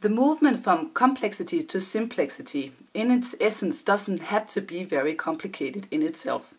The movement from complexity to simplexity in its essence doesn't have to be very complicated in itself.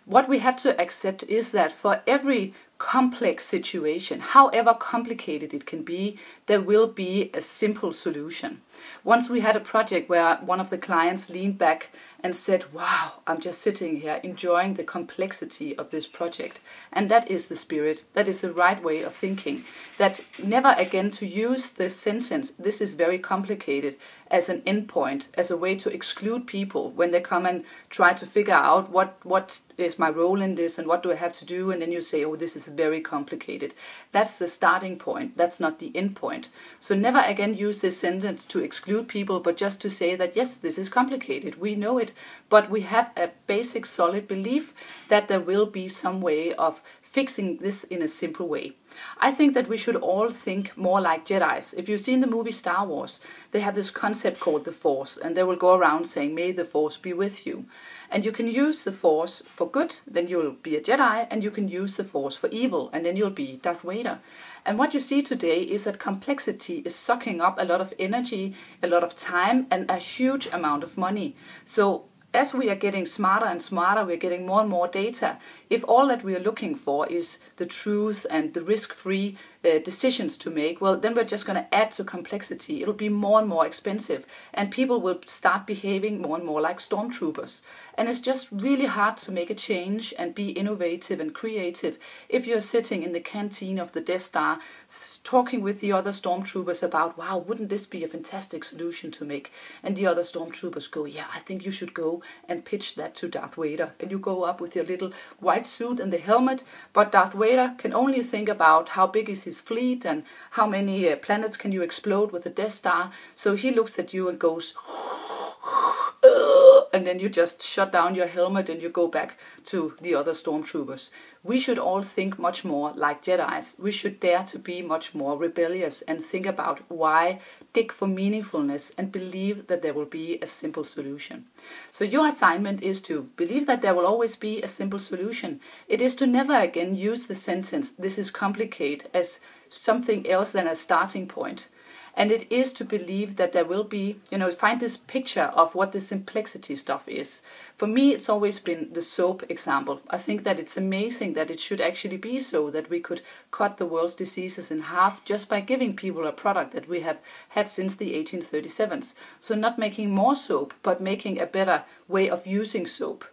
What we have to accept is that for every complex situation, however complicated it can be, there will be a simple solution. Once we had a project where one of the clients leaned back and said, "Wow, I'm just sitting here enjoying the complexity of this project." And that is the spirit, that is the right way of thinking. That never again to use the sentence, "This is very complicated," as an endpoint, as a way to exclude people when they come and try to figure out what is my role in this and what do I have to do, and then you say, "Oh, this is very complicated." That's the starting point, that's not the end point. So never again use this sentence to exclude people, but just to say that yes, this is complicated, we know it, but we have a basic solid belief that there will be some way of fixing this in a simple way. I think that we should all think more like Jedis. If you've seen the movie Star Wars, they have this concept called the Force, and they will go around saying, "May the Force be with you." And you can use the Force for good, then you'll be a Jedi, and you can use the Force for evil, and then you'll be Darth Vader. And what you see today is that complexity is sucking up a lot of energy, a lot of time, and a huge amount of money. So as we are getting smarter and smarter, we're getting more and more data. If all that we are looking for is the truth and the risk-free decisions to make, well, then we're just going to add to complexity. It'll be more and more expensive, and people will start behaving more and more like stormtroopers. And it's just really hard to make a change and be innovative and creative if you're sitting in the canteen of the Death Star talking with the other stormtroopers about, "Wow, wouldn't this be a fantastic solution to make?" And the other stormtroopers go, "Yeah, I think you should go and pitch that to Darth Vader." And you go up with your little white suit and the helmet, but Darth Vader can only think about how big is his fleet and how many planets can you explode with the Death Star. So he looks at you and goes, and then you just shut down your helmet and you go back to the other stormtroopers. We should all think much more like Jedis. We should dare to be much more rebellious and think about why, dig for meaningfulness, and believe that there will be a simple solution. So your assignment is to believe that there will always be a simple solution. It is to never again use the sentence, "This is complicated," as something else than a starting point. And it is to believe that there will be, find this picture of what the simplexity stuff is. For me, it's always been the soap example. I think that it's amazing that it should actually be so, that we could cut the world's diseases in half just by giving people a product that we have had since the 1837s. So not making more soap, but making a better way of using soap.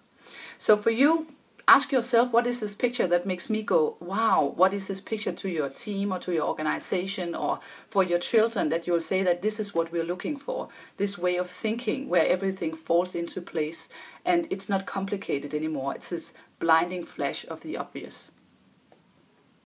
So for you, ask yourself, what is this picture that makes me go, "Wow"? What is this picture to your team or to your organization or for your children that you'll say that this is what we're looking for? This way of thinking where everything falls into place and it's not complicated anymore. It's this blinding flash of the obvious.